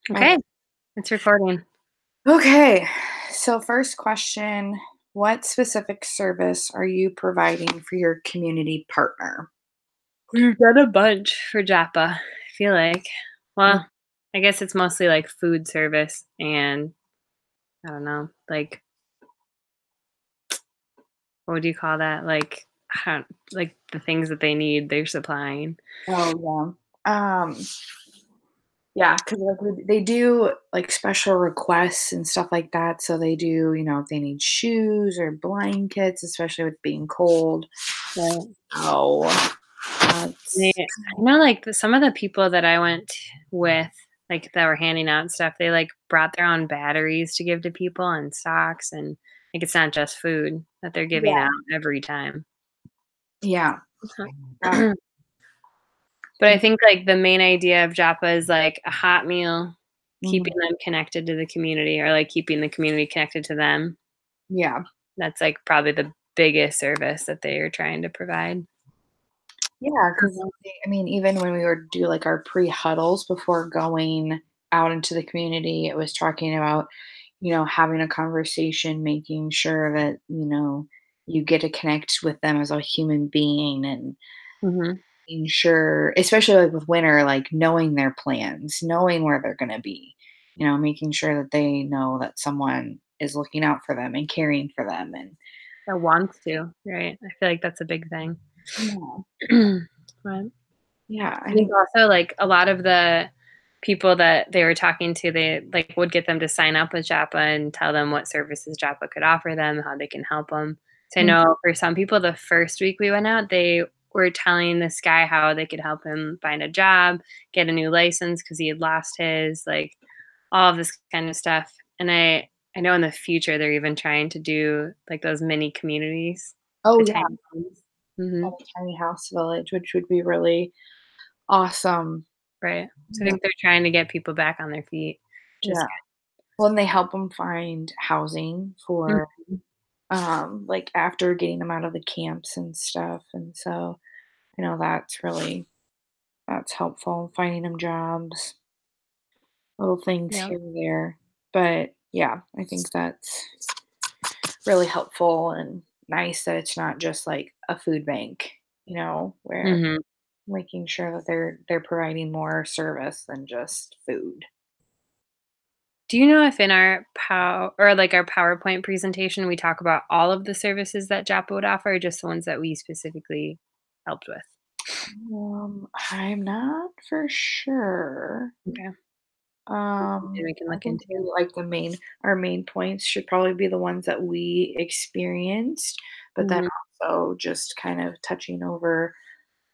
Okay, Okay. it's recording. Okay. So, first question, what specific service are you providing for your community partner? We've done a bunch for Japa, I feel like. Mm. Well, I guess it's mostly like food service and I don't know, like what would you call that? I don't, like the things that they need, they're supplying. Oh, yeah. Yeah, because like they do like special requests and stuff like that. So they do, if they need shoes or blankets, especially with being cold. Right. Oh, that's I know like some of the people that I went with, like that were handing out stuff, they like brought their own batteries to give to people and socks and like it's not just food that they're giving yeah, out every time. yeah. That, But I think, like, the main idea of Japa is, like, a hot meal, mhm, keeping them connected to the community or, like, keeping the community connected to them. yeah. That's, like, probably the biggest service that they are trying to provide. Yeah, because Mhm, I mean, even when we would do like our pre-huddles before going out into the community, it was talking about, having a conversation, making sure that, you get to connect with them as a human being and mhm. making sure, especially like with winter, like knowing their plans, knowing where they're going to be, making sure that they know that someone is looking out for them and caring for them. And Or wants to, right? I feel like that's a big thing. yeah, Right. yeah, I I think think, also, like, a lot of the people that they were talking to, they, like, would get them to sign up with Japa and tell them what services Japa could offer them, how they can help them. So I mm, know for some people, the first week we went out, they were telling this guy how they could help him find a job, get a new license because he had lost his, like, all of this kind of stuff. And I know in the future, they're even trying to do, like, those mini communities, like oh the yeah, tiny homes. Mhm. a tiny house village, which would be really awesome. Right. So I Yeah. think they're trying to get people back on their feet, which is Yeah. Well, and they help them find housing good. for, like, after getting them out of the camps and stuff, and so, that's helpful, finding them jobs, little things Yep. here and there, but, yeah, I think that's really helpful and nice that it's not just like a food bank, where Mhm. making sure that they're providing more service than just food. Do you know if in our or like our PowerPoint presentation, we talk about all of the services that JAPA would offer or just the ones that we specifically helped with? I'm not for sure. Okay. Maybe we can I look think into. maybe like our main points should probably be the ones that we experienced, but then Mhm. also just kind of touching over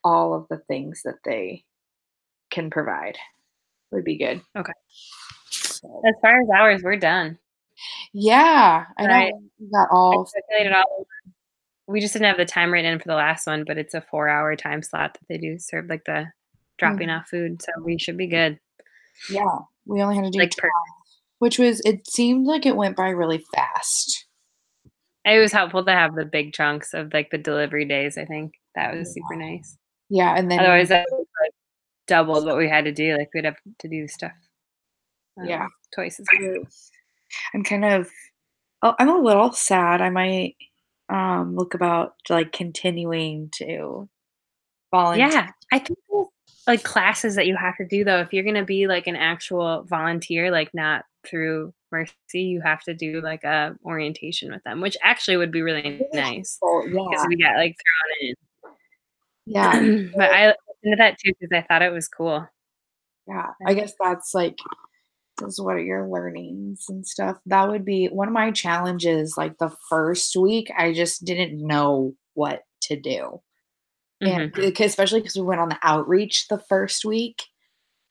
all of the things that they can provide would be good. Okay. So, As far as hours, we're done. yeah, I know Right. we got I all. calculated all we just didn't have the time right in for the last one, but it's a 4-hour time slot that they do serve, like, the dropping Mhm. off food, so we should be good. Yeah, we only had to do Like, 12, which was it seemed like it went by really fast. it was helpful to have the big chunks of, like, the delivery days, I think. That was super Yeah, nice. yeah, and then Otherwise, that was, like, doubled what we had to do, like, we'd have to do stuff, yeah, twice as I was I'm kind of I'm a little sad. I might, look about, like, continuing to volunteer. Yeah, I think there's, like, classes that you have to do, though, if you're gonna be, like, an actual volunteer, like, not through Mercy, you have to do, like, a orientation with them, which actually would be really Really nice helpful, because yeah, we got, like, thrown yeah, in. But I looked into that too because I thought it was cool. yeah. I Right. guess that's, like, is what are your learnings and stuff. That would be one of my challenges, like, the first week, I just didn't know what to do, and Mhm. because especially because we went on the outreach the first week,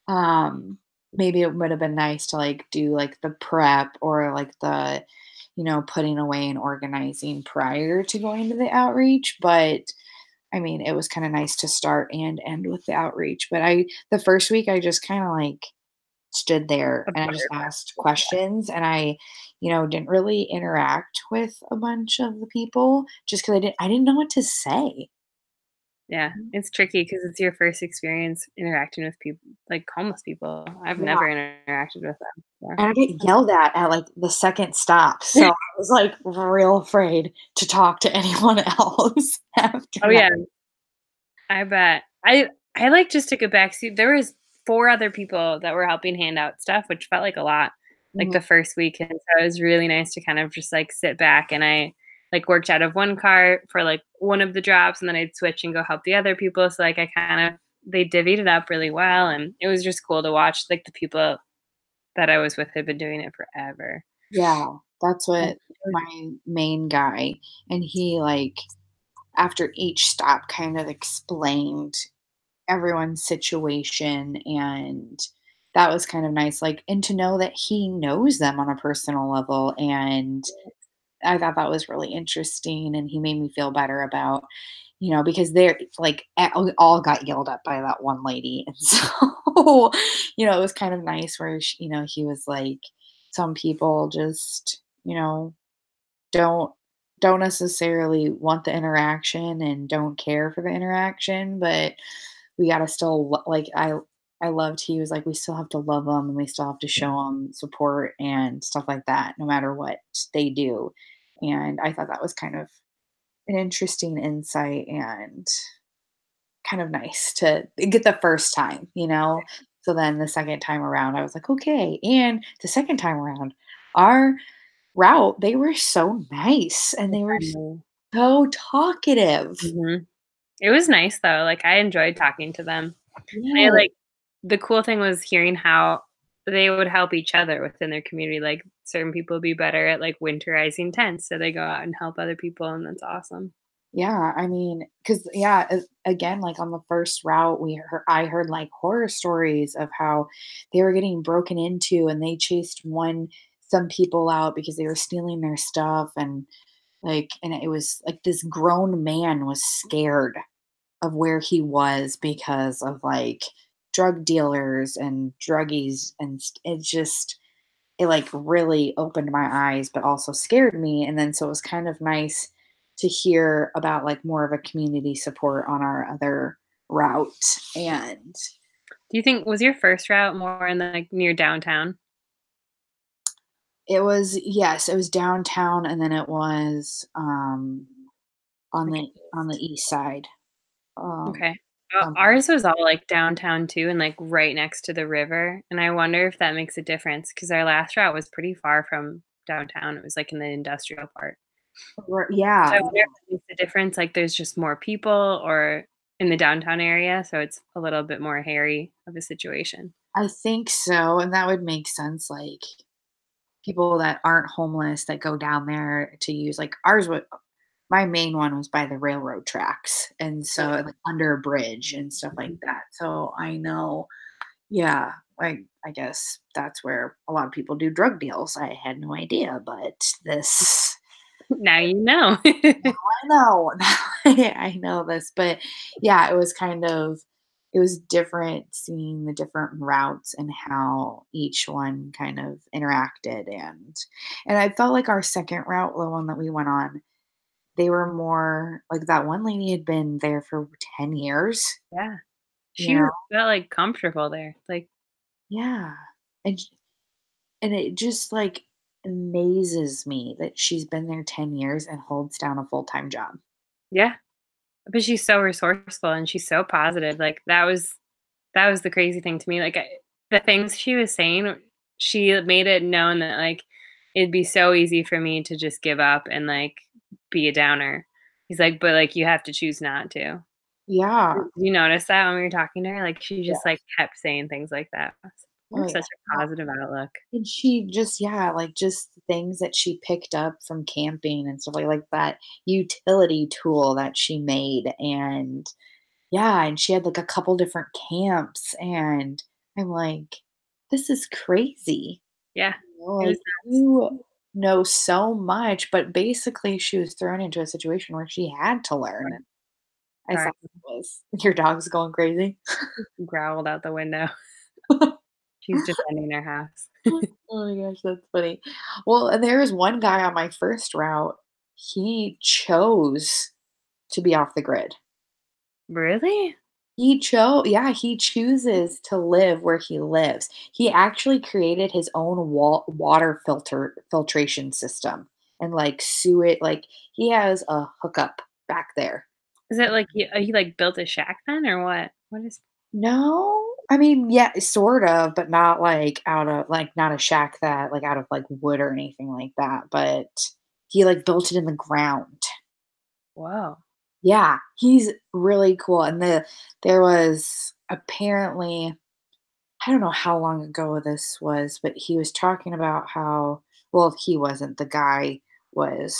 um, maybe it would have been nice to, like, do, like, the prep or, like, the, putting away and organizing prior to going to the outreach, but, I mean, it was kinda nice to start and end with the outreach, but I the first week, I just kinda, like, stood there and I just Observe. asked questions, and I, didn't really interact with a bunch of the people just because I didn't know what to say. Yeah, it's tricky because it's your first experience interacting with people like homeless people. I've Yeah, never interacted with them before. and I get yelled at, like, the second stop, so I was, like, real afraid to talk to anyone else after Oh, that. yeah, I bet. I, like, just took a back seat. There was 4 other people that were helping hand out stuff, which felt like a lot, like, Mhm. the first week, and so it was really nice to kind of just, like, sit back, and I, like, worked out of one cart for, like, one of the drops, and then I'd switch and go help the other people, so, like, I kinda they divvied it up really well, and it was just cool to watch, like, the people that I was with had been doing it forever. Yeah, that's Yeah, what it was my main guy and he, like, after each stop kind of explained everyone's situation, and that was kind of nice, like and to know that he knows them on a personal level, and I thought that was really interesting, and he made me feel better about, because they're like we all got yelled at by that one lady, and so it was kind of nice where he was like, some people just don't don't necessarily want the interaction and don't care for the interaction, but we gotta still like I loved he was like we still have to love them and we still have to show them support and stuff like that no matter what they do. And I thought that was kind of an interesting insight and kind of nice to get the first time. So then the second time around I was like, okay. And the second time around, our route, they were so nice and they were friendly. so talkative. Mhm. It was nice though, like, I enjoyed talking to them. I Yeah. like the cool thing was hearing how they would help each other within their community, like, certain people would be better at, like, winterizing tents, so they go out and help other people, and that's awesome. Yeah, I mean, because yeah, again, like on the first route, I heard like horror stories of how they were getting broken into, and they chased some people out because they were stealing their stuff, and it was like this grown man was scared of where he was because of like drug dealers and druggies, and it like really opened my eyes but also scared me, and then so it was kind of nice to hear about like more of a community support on our other route. And Do you think was your first route more in, like, near downtown? it was, yes, it was downtown, and then it was on Like the east side. um okay. um, Ours was all, like, downtown too and, like, right next to the river, and I wonder if that makes a difference because our last route was pretty far from downtown, it was, like, in the industrial part. So yeah, I wonder if that makes a difference, like, there's just more people or in the downtown area, so it's a little bit more hairy of a situation. I think so, and that would make sense, like people that aren't homeless that go down there to use like ours would my main one was by the railroad tracks, and so like under a bridge and stuff like Mhm. that. So I know, yeah, I guess that's where a lot of people do drug deals. I had no idea, but this Now you know. I know. I know this, but yeah, it was different seeing the different routes and how each one kind of interacted, and I felt like our second route, the one that we went on, they were more like that one lady had been there for 10 years, Yeah. you She know? felt, like, comfortable there, like Yeah. And and it just like amazes me that she's been there 10 years and holds down a full-time job. yeah, but she's so resourceful and she's so positive, like, that was the crazy thing to me, like, the things she was saying, she made it known that, like, it'd be so easy for me to just give up and, like, be a downer. He's like, "But, like, you have to choose not to." Yeah. Did you notice that when we were talking to her? Like, she Yeah. just, like, kept saying things like that. You Oh have such yeah. a positive outlook. And she just yeah, like, just things that she picked up from camping and stuff like that utility tool that she made, and yeah, and she had, like, a couple different camps, and I'm like, "This is crazy." Yeah, it was Like, nuts. you know so much, but basically she was thrown into a situation where she had to learn, and I Sorry, thought it was your dog's going crazy? growled out the window. She's defending her house. Oh my gosh, that's funny. Well, and there was one guy on my first route, he chose to be off the grid. Really? He chooses to live where he lives. He actually created his own water filtration system and, like, sewage like, he has a hookup back there. Is it like he, like, built a shack then or what? What is No, I mean, yeah, sort of, but not, like, out of like, not a shack that like, out of, like, wood or anything like that, but he, like, built it in the ground. Whoa. Yeah, he's really cool, and there was apparently I don't know how long ago this was, but he was talking about how well, he wasn't, the guy was.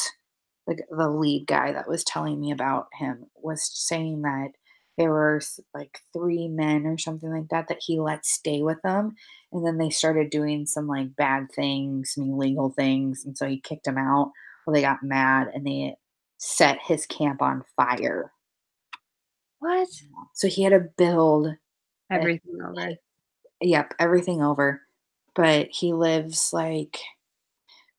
The lead guy that was telling me about him was saying that there were like 3 men or something like that that he let stay with them, and then they started doing some like bad things, some illegal things, and so he kicked them out. Well, they got mad and they set his camp on fire. What? So he had to build, a, Everything over. yep, everything over. But he lives like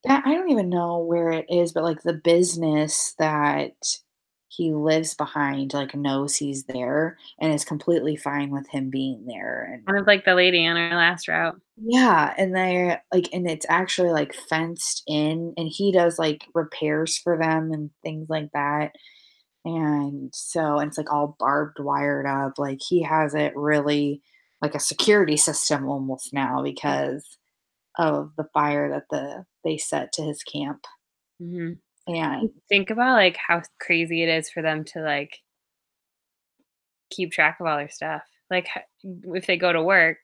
that. I don't even know where it is, but, like, the business that he lives behind, like, knows he's there and is completely fine with him being there, and Kind of like the lady on our last route. yeah, and they're like and it's actually, like, fenced in, and he does, like, repairs for them and things like that, and so and it's, like, all barbed wired up, like, he has it really like a security system almost now because of the fire that they set to his camp, Mhm. and Think about, like, how crazy it is for them to, like, keep track of all their stuff. Like, if they go to work,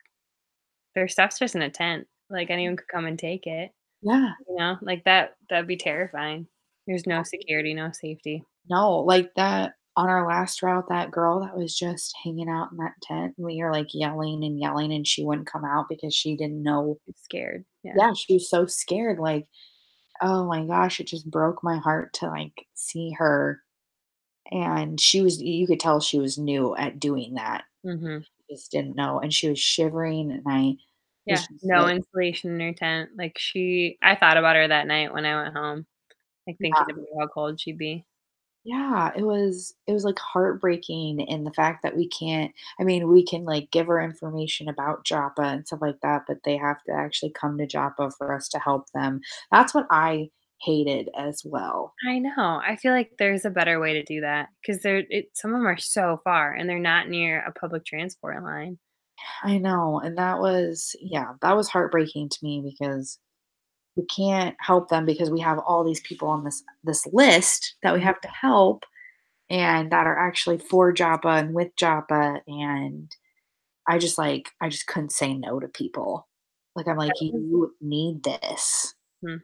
their stuff's just in a tent. Like, anyone could come and take it, yeah. Like, that'd be terrifying. There's no security, no safety. No, like that on our last route, that girl that was just hanging out in that tent, we were like yelling and yelling, and she wouldn't come out because she didn't know. I'm scared. Yeah. Yeah, she was so scared. Like, oh my gosh, it just broke my heart to like see her. And you could tell she was new at doing that. Mhm. Just didn't know. And she was shivering, and I Yeah. was just No like, insulation in her tent. Like, I thought about her that night when I went home, like, yeah. thinking about how cold she'd be. Yeah, it was, like, heartbreaking in the fact that we can't I mean, we can, like, give her information about Joppa and stuff like that, but they have to actually come to Joppa for us to help them. That's what I hated as well. I know. I feel like there's a better way to do that because some of them are so far and they're not near a public transport line. I know, and that was yeah, that was heartbreaking to me because we can't help them because we have all these people on this list that we Mhm. have to help and that are actually for Joppa and with Joppa, and I just couldn't say no to people. Like, I'm That like, was "You need this." hmm.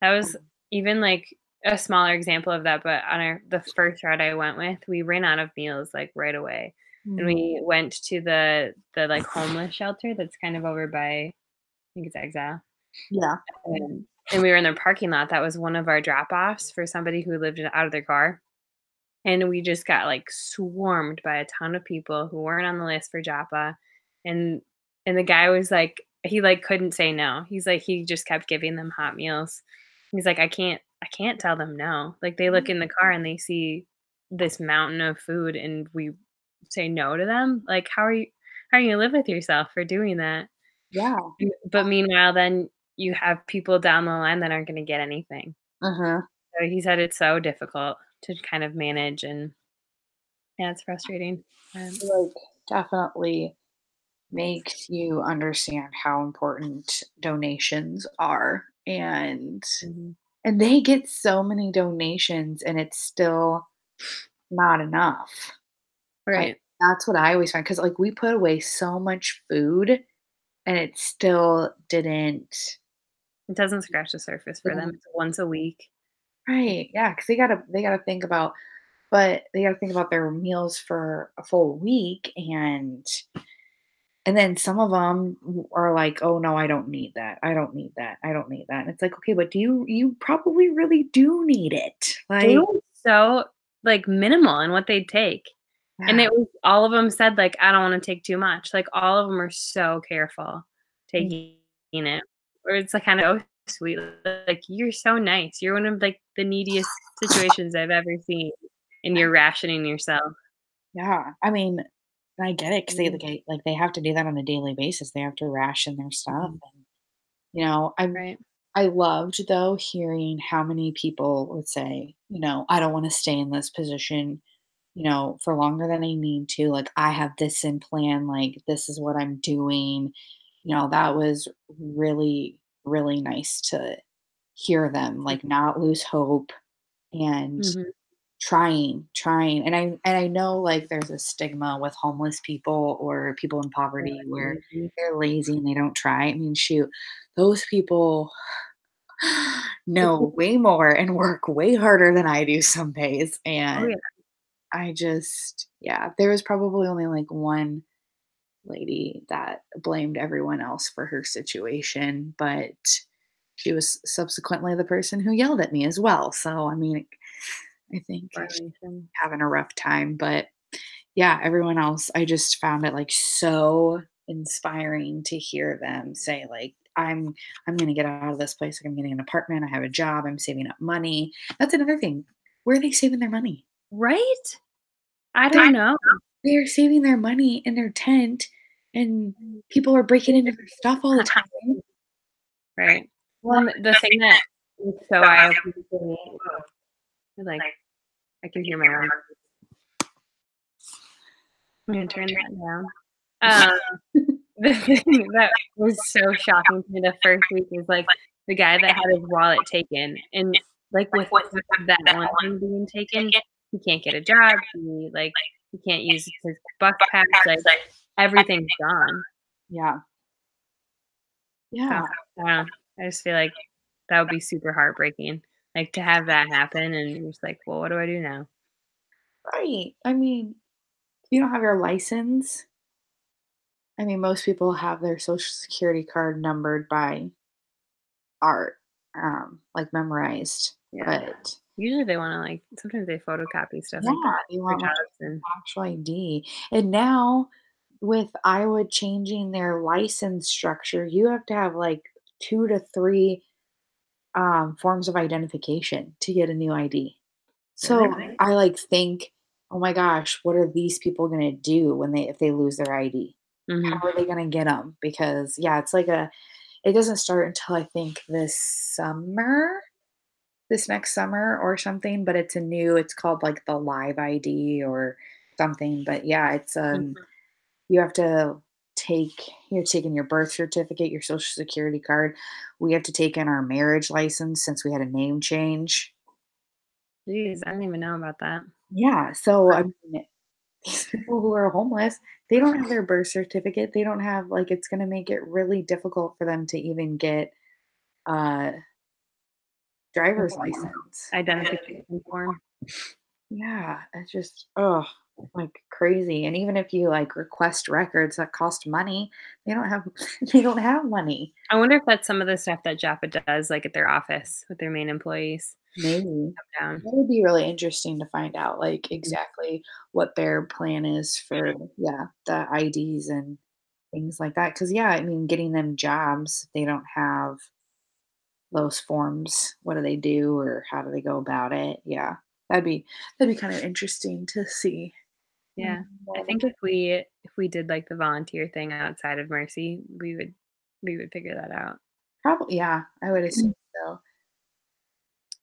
That was Um, even, like, a smaller example of that, but on the first route I went with, we ran out of meals, like, right away, and mhm. we went to like, homeless shelter that's kind of over by I think it's Exile, Yeah. and we were in their parking lot. That was one of our drop-offs for somebody who lived out of their car, and we just got, like, swarmed by a ton of people who weren't on the list for Joppa, and the guy was like he, like, couldn't say no. He's like he just kept giving them hot meals. He's like, I can't tell them no." Like, they look in the car and they see this mountain of food, and we say no to them? Like, how are you gonna live with yourself for doing that? Yeah. But meanwhile, then you have people down the line that aren't gonna get anything. Uh-huh. So he said it's so difficult to kind of manage, and yeah, it's frustrating. Like, definitely makes you understand how important donations are, Mhm. and they get so many donations, and it's still not enough. Like, Right. that's what I always find because like, we put away so much food, and it still didn't It doesn't scratch the surface for them. didn't It's once a week. right, yeah, because they gotta think about but they gotta think about their meals for a full week, and then some of them are like, "Oh, no, I don't need that. I don't need that. I don't need that." And it's like, "Okay, but you probably really do need it." They Like were so, like, minimal in what they'd take. And yeah. it was all of them said, like, "I don't wanna take too much." Like, all of them are so careful Mm, taking it. Or it's, like, kinda oh, sweet. Like, "You're so nice. You're one of, like, the neediest situations I've ever seen, and you're rationing yourself." Yeah. I mean, and I get it because they Mhm. like, they have to do that on a daily basis. They have to ration their stuff, Mhm. and, Right. I loved, though, hearing how many people would say, "I don't wanna stay in this position, for longer than I need to, like, I have this in plan, like, this is what I'm doing." That was really, really nice to hear them, like, not lose hope and Mhm. trying, and I know, like, there's a stigma with homeless people or people in They're, poverty like, where lazy. they're lazy and they don't try. I mean, shoot, those people know way more and work way harder than I do some days, Oh, yeah. and yeah, there was probably only, like, one lady that blamed everyone else for her situation, but she was subsequently the person who yelled at me as well, so, I mean, I think she's Violation. having a rough time, but yeah, everyone else, I just found it, like, so inspiring to hear them say, like, I'm gonna get out of this place, like, I'm getting an apartment, I have a job, I'm saving up money." That's another thing. Where are they saving their money? Right? I They're don't know. they're saving their money in their tent, and people are breaking into their stuff all the time. Right. Well, and the thing that is so eye-opening for me, like, I can hear my own. I'm gonna turn that down. Um, the thing that was so shocking to me the first week was, like, the guy that had his wallet taken, and, like, with just that one thing being taken, he can't get a job, he can't use his bus pass, like, everything's gone. Yeah. So, I Yeah, don't know, I just feel like that would be super heartbreaking, like, to have that happen, and you're just like, "Well, what do I do now?" right. I mean, if you don't have your license, I mean, most people have their Social Security card numbered by art, like, memorized, Yeah. but Usually they wanna, like sometimes they photocopy stuff yeah, like that you for want, like, jobs and actual ID, and now with Iowa changing their license structure, you have to have, like, 2 to 3, forms of identification to get a new ID. So, really? right, I, like, think, "Oh my gosh, what are these people gonna do when if they lose their ID? Mhm. How are they gonna get them?" Because, yeah, it's like a it doesn't start until I think this next summer or something, but it's called, like, the Live ID or something, but yeah, Mhm. you have to you're taking your birth certificate, your Social Security card. We have to take in our marriage license since we had a name change. Jeez, I didn't even know about that. Yeah, so, I Wow. mean, these people who are homeless, they don't have their birth certificate, they don't have like, it's gonna make it really difficult for them to even get a Like driver's an license. identification form. Yeah, it's just, oh, like, crazy, and even if you, like, request records that cost money, they don't have they don't have money. I wonder if that's some of the stuff that Jaffa does, like, at their office with their main employees. Maybe. Come down. That would be really interesting to find out, like, Mhm. exactly what their plan is for, yeah, the IDs and things like that. Because yeah, I mean, getting them jobs, they don't have those forms. What do they do or how do they go about it? Yeah. That'd be kind of interesting to see. Yeah. I More of a think if we did, like, the volunteer thing outside of Mercy, we would figure that out. probably, yeah, I would assume so.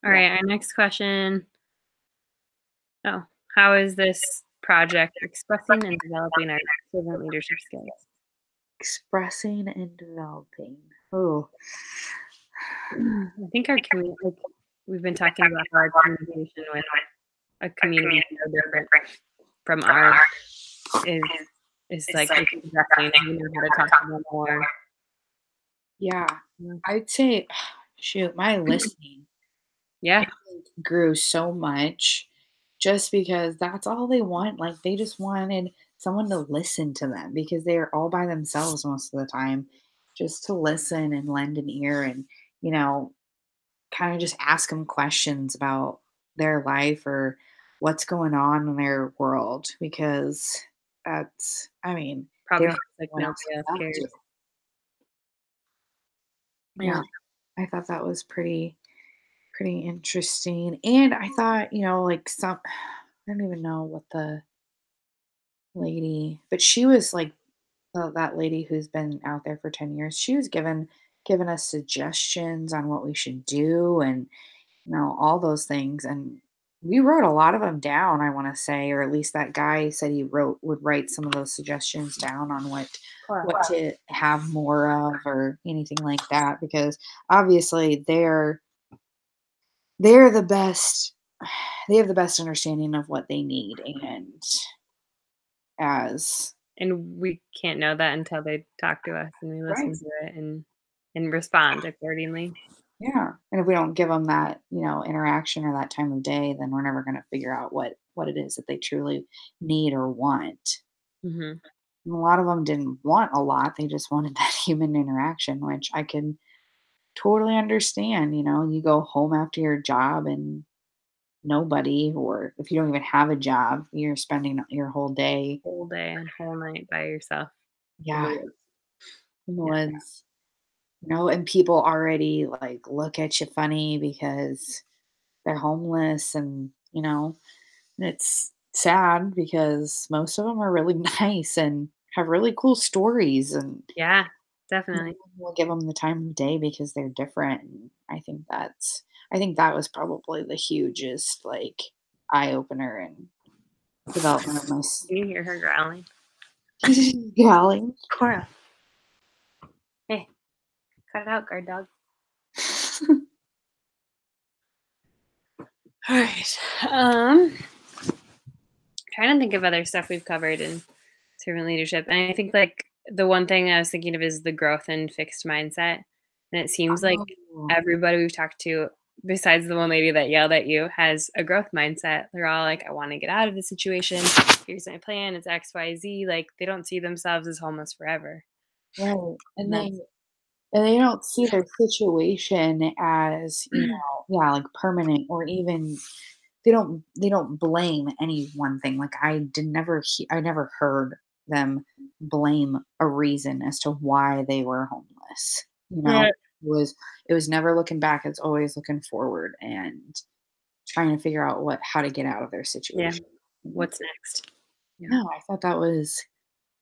Yeah. Alright, our next question. Oh, how is this project expressing and developing our servant leadership skills? Expressing and developing. Oh, I think our commu like, we've been talking about how our communication with a community so different from ours is like, it's progressing. We know how to talk to them more. yeah. Yeah. I'd say, shoot, my listening Yeah, grew so much just because that's all they want. Like, they just wanted someone to listen to them because they're all by themselves most of the time, just to listen and lend an ear and, you know, kind of just ask them questions about their life or what's going on in their world because I mean, they probably don't have feels like anyone else nobody else to talk to. cares. Yeah, Yeah. I thought that was pretty interesting. And I thought, like, some I don't even know what the lady, but she was like, that lady who's been out there for 10 years. She was given us suggestions on what we should do, and all those things, and we wrote a lot of them down, I want to say, or at least that guy said he would write some of those suggestions down on Cool. what to have more of or anything like that, because obviously they're the best. They have the best understanding of what they need, and as And we can't know that until they talk to us and we right. listen to it and respond accordingly. Yeah, and if we don't give them that, interaction or that time of day, then we're never gonna figure out what it is that they truly need or want. Mhm. And a lot of them didn't want a lot, they just wanted that human interaction, which I can totally understand. You go home after your job and nobody, or if you don't even have a job, you're spending your whole day, Whole day and whole night by yourself in the yeah, woods. in the Yeah. woods, and people already, like, look at you funny because they're homeless, and, it's sad because most of them are really nice and have really cool stories, and Yeah, no definitely. one will give them the time of day because they're different, and I think that was probably the hugest, like, eye opener and development of my Can you hear her growling? yowling. Cora, hey, cut it out, guard dog. All right. Trying to think of other stuff we've covered in servant leadership, and I think like the one thing I was thinking of is the growth and fixed mindset. And it seems like Oh, everybody we've talked to, besides the one lady that yelled at you, has a growth mindset. They're all like, "I want to get out of the situation. Here's my plan. It's X, Y, Z." Like they don't see themselves as homeless forever, right, and that's and they don't see their situation as, yeah, like, permanent, or even they don't blame any one thing. Like, I never heard them blame a reason as to why they were homeless. right. It was never looking back, it's always looking forward and trying to figure out how to get out of their Yeah. situation. And What's next? Yeah. no, I thought that was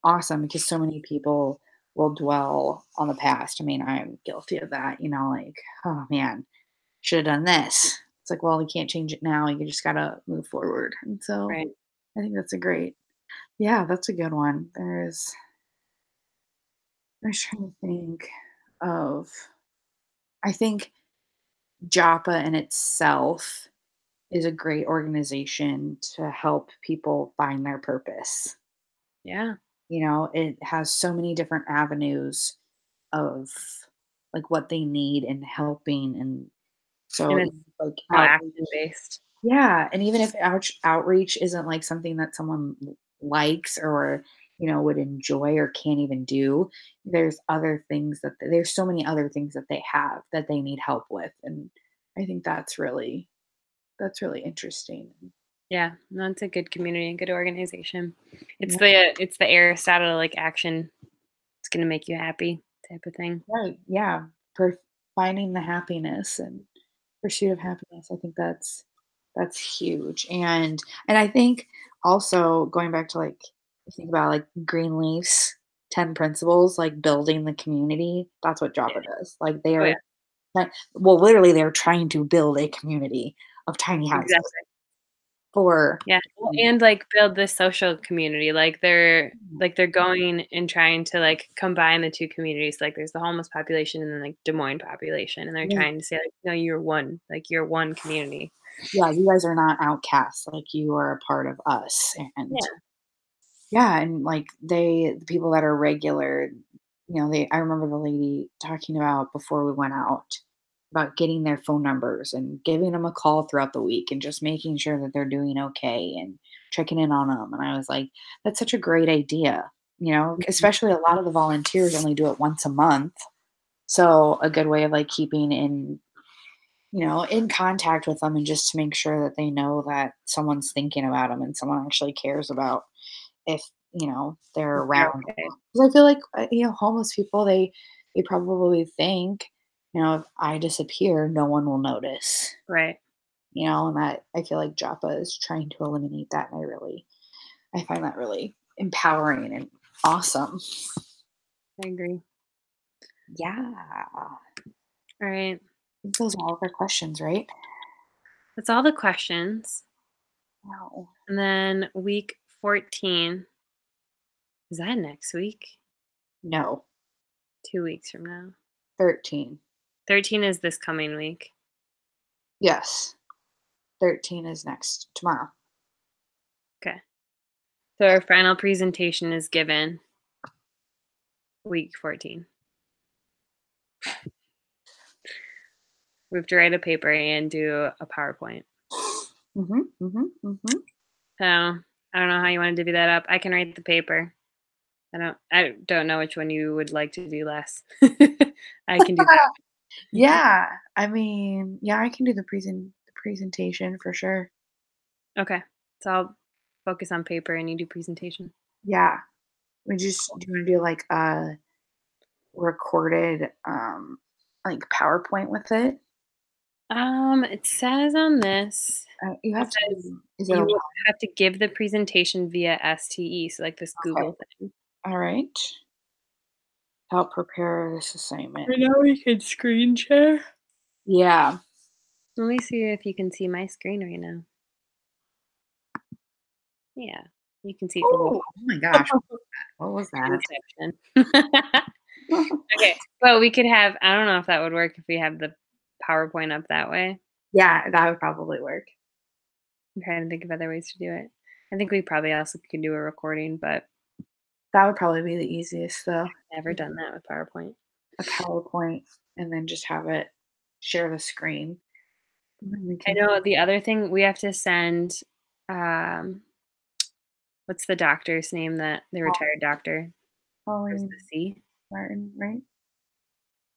awesome because so many people will dwell on the past. I mean, I'm guilty of that, like, oh man, should have done this. It's like, well, you can't change it now. You just gotta move forward. And so Right. I think that's a great, yeah, that's a good one. I was trying to think of, I think Joppa in itself is a great organization to help people find their purpose. Yeah. It has so many different avenues of, like, what they need and helping, and And so it's like all action based. yeah, and even if outreach isn't, like, something that someone likes or, would enjoy or can't even do, there's so many other things that they have that they need help with, and I think that's really interesting. Yeah, no, it's a good community, a good organization. Yeah, It's the Aristotle like action. It's gonna make you happy type of thing. right, yeah, for finding the happiness and pursuit of happiness, I think that's huge, and I think also going back to, like, think about, like, Greenleaf's 10 principles, like, building the community, that's what Yeah. Joppa does. Like, Oh yeah, well, literally, they're trying to build a community of tiny houses exactly. for Yeah, well, and like build this social community. Like they're going and trying to like combine the two communities. Like there's the homeless population and then like Des Moines population, and they're yeah, trying to say like, no, you're one. Like you're one community. yeah, you guys are not outcasts, like, you are a part of us, and Yeah. yeah, and, like, the people that are regular, I remember the lady talking about before we went out, about getting their phone numbers and giving them a call throughout the week and just making sure that they're doing okay and checking in on them. And I was like, "That's such a great idea," Mhm. especially a lot of the volunteers only do it once a month. So, a good way of, like, keeping in contact with them, and just to make sure that they know that someone's thinking about them and someone actually cares about if, they're If they're around. okay. 'Cause I feel like, homeless people, they probably think, if I disappear, no one will notice, Right. and that I feel like Joppa is trying to eliminate that, and I find that really empowering and awesome. I agree. Yeah. I All right. think those are all of our questions, right? That's all the questions. Wow. And then week 14, is that next week? No. 2 weeks from now. 13. 13 is this coming week. Yes. 13 is next tomorrow. Okay. So our final presentation is given week 14. We have to write a paper and do a PowerPoint. Mm-hmm. Mm-hmm. Mm-hmm. So I don't know how you want to divvy that up. I can write the paper. I don't know which one you would like to do less. I can do that. Yeah. I mean, yeah, I can do the presentation for sure. Okay. So I'll focus on paper and you do presentation. Yeah. We just do you want to do like a recorded like PowerPoint with it? It says on this, You it have says to is it a you have to give the presentation via STE, so like this okay. Google thing. All right. Help prepare this assignment. Right now we can screen share. Yeah. Let me see if you can see my screen right now. Yeah, you can see. Whoa. Oh my gosh. What was that? Inception. Okay, but we could have. I don't know if that would work if we have the PowerPoint up that way. Yeah, that would probably work. I'm trying to think of other ways to do it. I think we probably also could do a recording, but That would probably be the easiest though. never done that with PowerPoint. A PowerPoint and then just have it share the screen. And then we I can know the other thing we have to send. Um, what's the doctor's name? That the call retired doctor. Where's Colleen the C? Martin, right?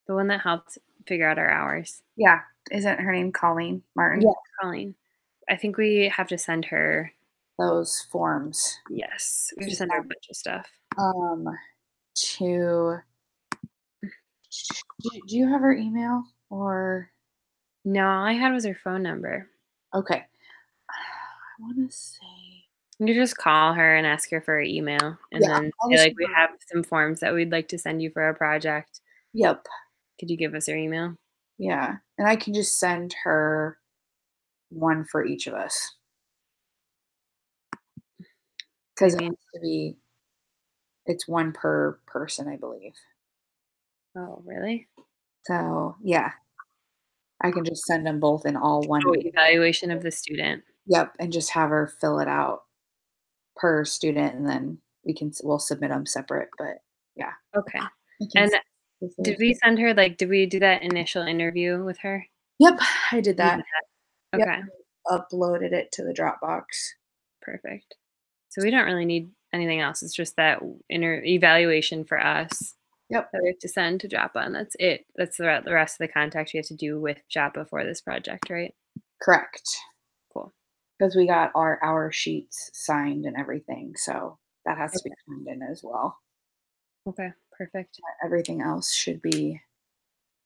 The one that helped figure out our hours. Yeah. Isn't her name Colleen Yeah, Martin? Colleen. I think we have to send her. Those forms. Yes, we have to To send her a bunch of stuff. um to do you have her email or No, all I had was her phone number. okay. I want to say You just call her and ask her for her email, and yeah, then I'll say just like, "We have some forms that we'd like to send you for our project. yep. Could you give us her email?" Yeah. And I can just send her one for each of us What do because you it mean? has to be it's one per person, I believe. Oh, really? So yeah, I can just send them both in all Oh, one. evaluation of the student. Yep, and just have her fill it out per student, and then we'll submit them separate. But yeah, Okay. I can. And did we send her like, did we do that initial interview with her? Yep, I did We that. did that. Yep, Okay, uploaded it to the Dropbox. perfect. So we don't really need anything else. It's just that inner evaluation for us Yep, that we have to send to Joppa, and that's it. That's the rest of the contact you have to do with Joppa for this project, right? correct. Cool. Because we got our hour sheets signed and everything, so that has to be Okay. turned in as well. Okay. Perfect. Everything else should be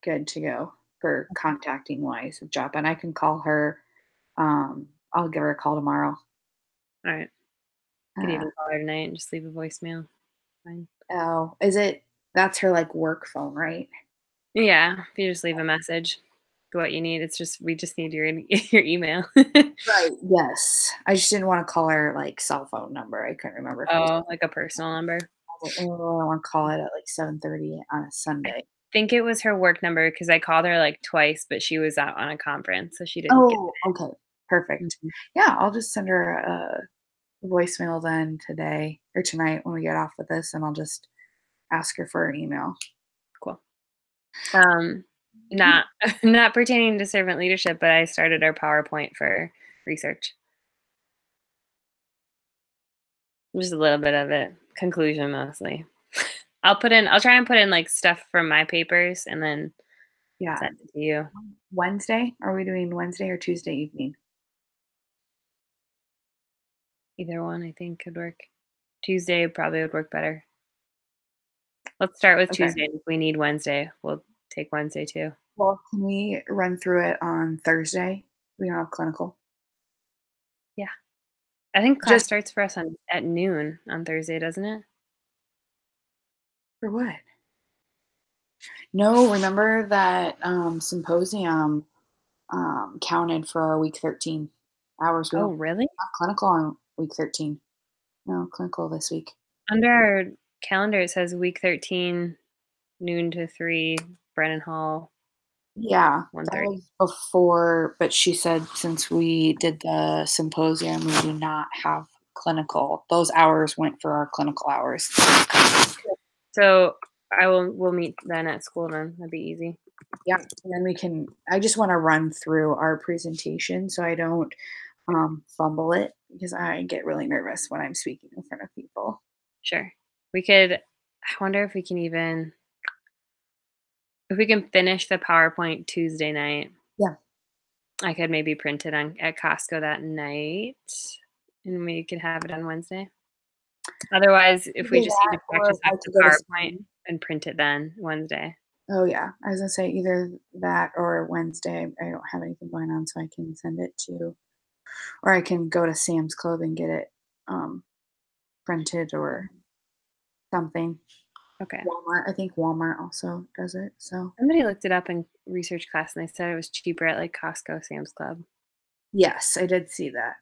good to go for contacting wise with Joppa, and I can call her. I'll give her a call tomorrow. All right. Could Uh, even call her tonight and just leave a voicemail. Fine. oh, is it? That's her like work phone, right? Yeah. If you just leave a message, what you need. It's just we just need your your email. Right. Yes. I just didn't want to call her like cell phone number. I couldn't remember if it was. Oh, like a personal number. I was like, oh, I don't want to call it at like 7:30 on a I Sunday. think it was her work number because I called her like twice, but she was out on a conference, so she didn't get Oh, okay. Perfect. it. Yeah, I'll just send her a voicemail then today or tonight when we get off with this, and I'll just ask her for her email. Cool. Um, not not pertaining to servant leadership, but I started our PowerPoint for research. Just a little bit of it. Conclusion mostly. I'll try and put in like stuff from my papers and then Yeah. send it to you. Wednesday? Are we doing Wednesday or Tuesday evening? Either one I think could work. Tuesday probably would work better. Let's start with Okay. Tuesday. If we need Wednesday, we'll take Wednesday too. Well, can we run through it on Thursday? We don't have clinical. Yeah. I think class Just starts for us on at noon on Thursday, doesn't it? for what? No, remember that symposium counted for our week 13 hours. We Oh, don't really? have clinical on week 13. No, clinical this week. Under our calendar, it says week 13, noon to 3, Brennan Hall, Yeah, that 1:30. was before, but she said since we did the symposium, we do not have clinical. Those hours went for our clinical hours. So, we'll meet then at school then, that'd be easy. Yeah, and then we can I just wanna run through our presentation so I don't, fumble it because I get really nervous when I'm speaking in front of people. Sure. We could I wonder if we can finish the PowerPoint Tuesday night. Yeah, I could maybe print it on at Costco that night, and we could have it on Wednesday. Otherwise, if we either just need that to or practice if off I the could go to PowerPoint Sam. and print it then Wednesday. Oh, yeah, I was gonna say either that or Wednesday. I don't have anything going on, so I can send it to or I can go to Sam's Club and get it, printed or something. Okay. Walmart, I think Walmart also does it, so Somebody looked it up in research class, and they said it was cheaper at, like, Costco, Sam's Club. yes, I did see that.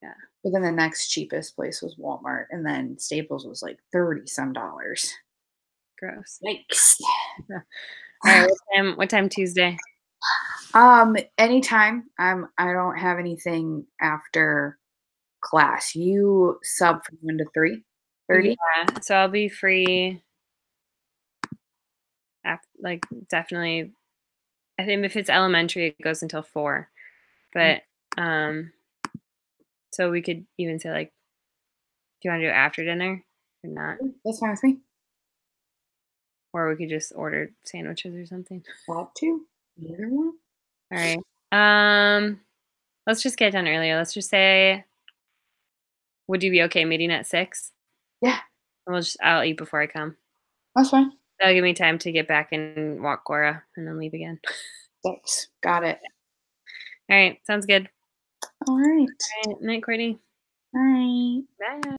Yeah, But then the next cheapest place was Walmart, and then Staples was like 30 some dollars. gross. Yikes. Alright, what time Tuesday? Anytime. I don't have anything after class. You sub from 1 to 3:30? Yeah, so I'll be free like, definitely I think if it's elementary, it goes until 4, Mm, but, um, so we could even say, like, do you wanna do it after dinner or not? that's fine with me. Or we could just order sandwiches or something. That too. Either one. Alright, um, let's just get done earlier. Let's just say, would you be okay meeting at 6? Yeah, And I'll eat before I come. that's fine. That'll give me time to get back and walk Cora and then leave again. Thanks. Got it. Alright, sounds good. All right. Alright, night, Courtney. Bye. Bye.